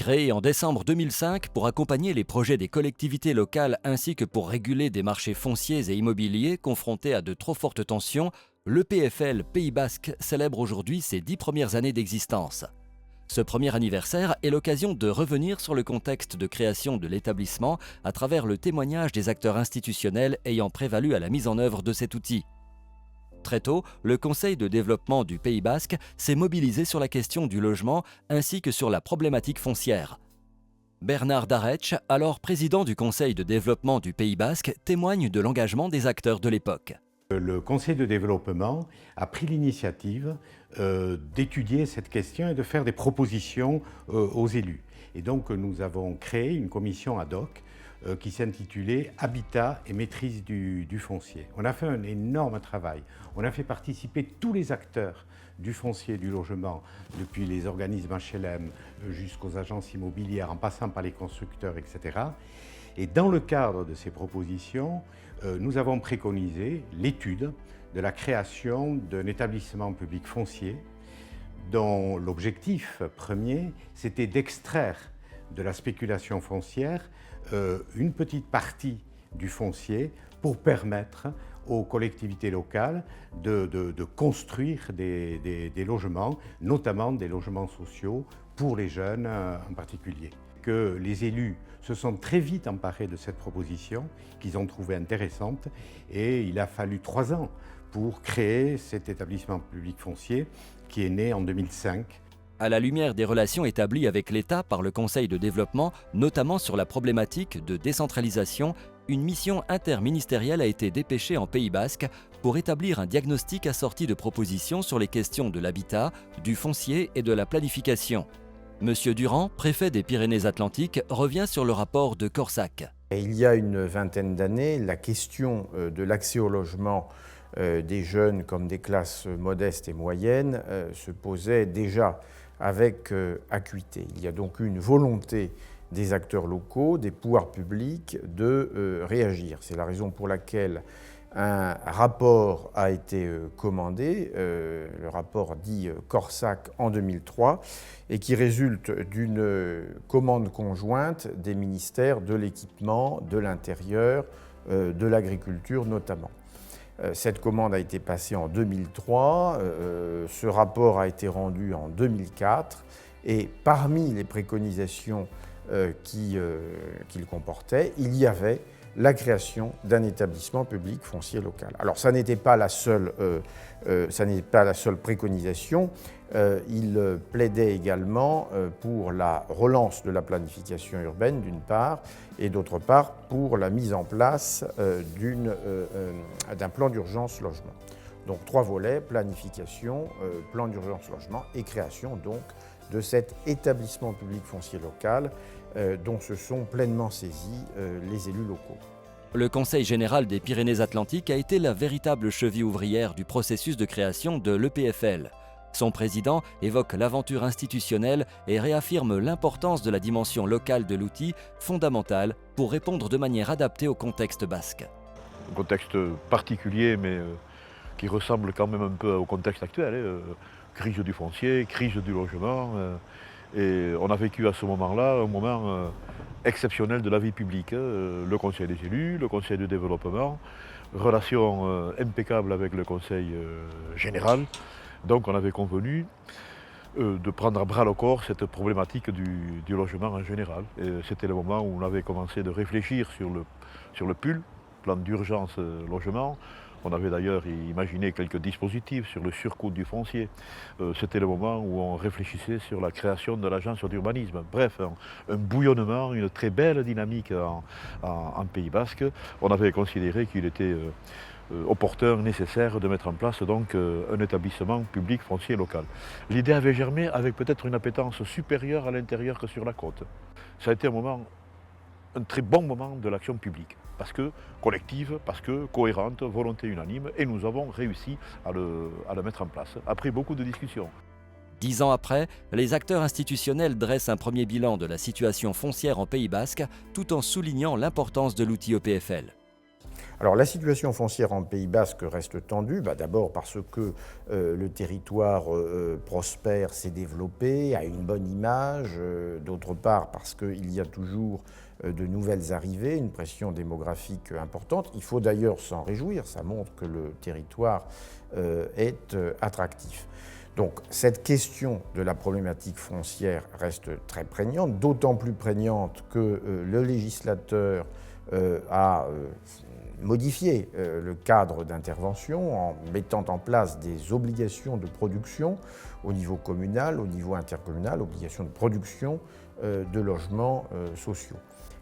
Créé en décembre 2005 pour accompagner les projets des collectivités locales ainsi que pour réguler des marchés fonciers et immobiliers confrontés à de trop fortes tensions, l'EPFL Pays Basque célèbre aujourd'hui ses 10 premières années d'existence. Ce premier anniversaire est l'occasion de revenir sur le contexte de création de l'établissement à travers le témoignage des acteurs institutionnels ayant prévalu à la mise en œuvre de cet outil. Très tôt, le Conseil de développement du Pays Basque s'est mobilisé sur la question du logement ainsi que sur la problématique foncière. Bernard Daretsch, alors président du Conseil de développement du Pays Basque, témoigne de l'engagement des acteurs de l'époque. Le Conseil de développement a pris l'initiative d'étudier cette question et de faire des propositions aux élus. Et donc nous avons créé une commission ad hoc qui s'intitulait « Habitat et maîtrise du foncier ». On a fait un énorme travail. On a fait participer tous les acteurs du foncier et du logement, depuis les organismes HLM jusqu'aux agences immobilières, en passant par les constructeurs, etc. Et dans le cadre de ces propositions, nous avons préconisé l'étude de la création d'un établissement public foncier dont l'objectif premier, c'était d'extraire de la spéculation foncière une petite partie du foncier pour permettre aux collectivités locales de construire des logements, notamment des logements sociaux pour les jeunes en particulier. Que les élus se sont très vite emparés de cette proposition, qu'ils ont trouvée intéressante, et il a fallu 3 ans pour créer cet établissement public foncier qui est né en 2005. À la lumière des relations établies avec l'État par le Conseil de développement, notamment sur la problématique de décentralisation, une mission interministérielle a été dépêchée en Pays Basque pour établir un diagnostic assorti de propositions sur les questions de l'habitat, du foncier et de la planification. Monsieur Durand, préfet des Pyrénées-Atlantiques, revient sur le rapport de Corsac. Il y a une vingtaine d'années, la question de l'accès au logement des jeunes comme des classes modestes et moyennes se posait déjà avec acuité. Il y a donc eu une volonté des acteurs locaux, des pouvoirs publics de réagir. C'est la raison pour laquelle un rapport a été commandé, le rapport dit Corsac en 2003, et qui résulte d'une commande conjointe des ministères de l'équipement, de l'intérieur, de l'agriculture notamment. Cette commande a été passée en 2003, ce rapport a été rendu en 2004, et parmi les préconisations qu'il comportait, il y avait la création d'un établissement public foncier local. Alors ça n'était pas la seule préconisation, il plaidait également pour la relance de la planification urbaine d'une part, et d'autre part pour la mise en place d'un plan d'urgence logement. Donc 3 volets, planification, plan d'urgence logement et création donc de cet établissement public foncier local dont se sont pleinement saisis les élus locaux. Le Conseil général des Pyrénées-Atlantiques a été la véritable cheville ouvrière du processus de création de l'EPFL. Son président évoque l'aventure institutionnelle et réaffirme l'importance de la dimension locale de l'outil, fondamentale pour répondre de manière adaptée au contexte basque. Un contexte particulier, mais qui ressemble quand même un peu au contexte actuel. Crise du foncier, crise du logement. Et on a vécu à ce moment-là un moment exceptionnel de la vie publique. Le Conseil des élus, le Conseil de développement, relations impeccables avec le Conseil général. Donc on avait convenu de prendre à bras le corps cette problématique du logement en général. C'était le moment où on avait commencé de réfléchir sur le PUL, plan d'urgence logement. On avait d'ailleurs imaginé quelques dispositifs sur le surcoût du foncier. C'était le moment où on réfléchissait sur la création de l'agence d'urbanisme. Bref, un bouillonnement, une très belle dynamique en Pays Basque. On avait considéré qu'il était opportun, nécessaire de mettre en place donc un établissement public foncier local. L'idée avait germé avec peut-être une appétence supérieure à l'intérieur que sur la côte. Ça a été un très bon moment de l'action publique, parce que collective, parce que cohérente, volonté unanime, et nous avons réussi à le mettre en place, après beaucoup de discussions. 10 ans après, les acteurs institutionnels dressent un premier bilan de la situation foncière en Pays Basque, tout en soulignant l'importance de l'outil EPFL. Alors la situation foncière en Pays Basque reste tendue, d'abord parce que le territoire prospère, s'est développé, a une bonne image, d'autre part parce qu'il y a toujours de nouvelles arrivées, une pression démographique importante. Il faut d'ailleurs s'en réjouir, ça montre que le territoire est attractif. Donc cette question de la problématique foncière reste très prégnante, d'autant plus prégnante que le législateur a modifié le cadre d'intervention en mettant en place des obligations de production au niveau communal, au niveau intercommunal, obligations de production de logements sociaux.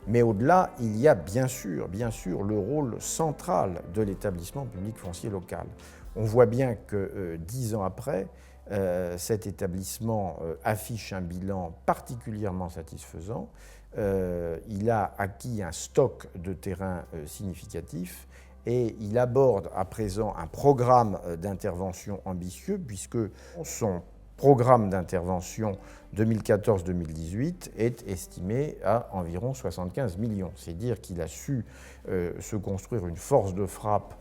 Mais au-delà, il y a bien sûr le rôle central de l'établissement public foncier local. On voit bien que 10 ans après, cet établissement affiche un bilan particulièrement satisfaisant. Il a acquis un stock de terrain significatif et il aborde à présent un programme d'intervention ambitieux puisque son programme d'intervention 2014-2018 est estimé à environ 75 millions. C'est dire qu'il a su se construire une force de frappe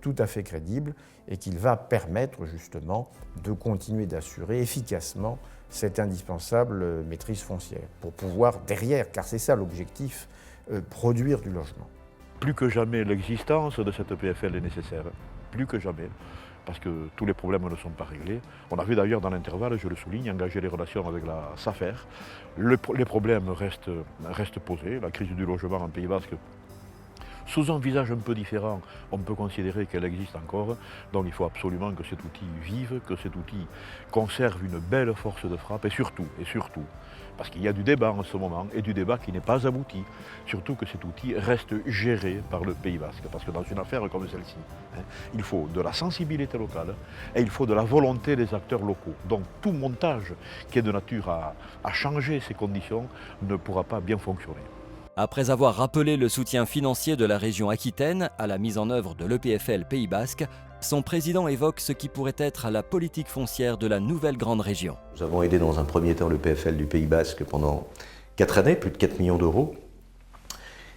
tout à fait crédible et qu'il va permettre justement de continuer d'assurer efficacement cette indispensable maîtrise foncière pour pouvoir derrière, car c'est ça l'objectif, produire du logement. Plus que jamais, l'existence de cette PFL est nécessaire, plus que jamais, parce que tous les problèmes ne sont pas réglés. On avait d'ailleurs dans l'intervalle, je le souligne, engagé les relations avec la SAFER. Les problèmes restent posés, la crise du logement en Pays Basque, sous un visage un peu différent, on peut considérer qu'elle existe encore, donc il faut absolument que cet outil vive, que cet outil conserve une belle force de frappe, et surtout, parce qu'il y a du débat en ce moment, et du débat qui n'est pas abouti, surtout que cet outil reste géré par le Pays Basque, parce que dans une affaire comme celle-ci, il faut de la sensibilité locale, et il faut de la volonté des acteurs locaux. Donc tout montage qui est de nature à changer ces conditions ne pourra pas bien fonctionner. Après avoir rappelé le soutien financier de la région Aquitaine à la mise en œuvre de l'EPFL Pays Basque, son président évoque ce qui pourrait être la politique foncière de la nouvelle grande région. Nous avons aidé dans un premier temps l'EPFL du Pays Basque pendant 4 années, plus de 4 millions d'euros.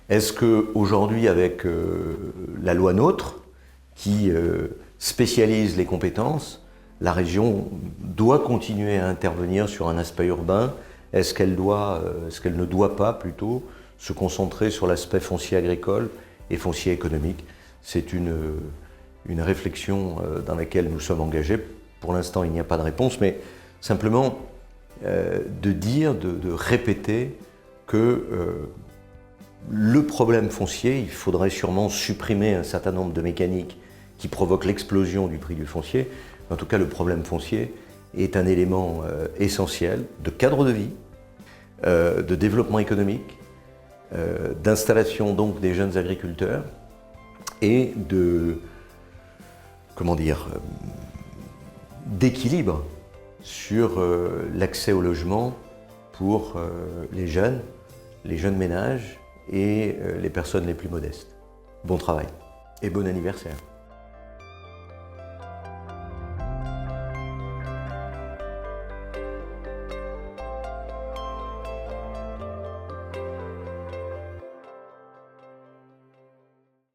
Est-ce qu'aujourd'hui, avec la loi NOTRe, qui spécialise les compétences, la région doit continuer à intervenir sur un aspect urbain? Est-ce qu'elle ne doit pas plutôt se concentrer sur l'aspect foncier agricole et foncier économique? C'est une réflexion dans laquelle nous sommes engagés. Pour l'instant, il n'y a pas de réponse, mais simplement de répéter que le problème foncier, il faudrait sûrement supprimer un certain nombre de mécaniques qui provoquent l'explosion du prix du foncier. En tout cas, le problème foncier est un élément essentiel de cadre de vie, de développement économique, d'installation donc des jeunes agriculteurs et d'équilibre sur l'accès au logement pour les jeunes ménages et les personnes les plus modestes. Bon travail et bon anniversaire.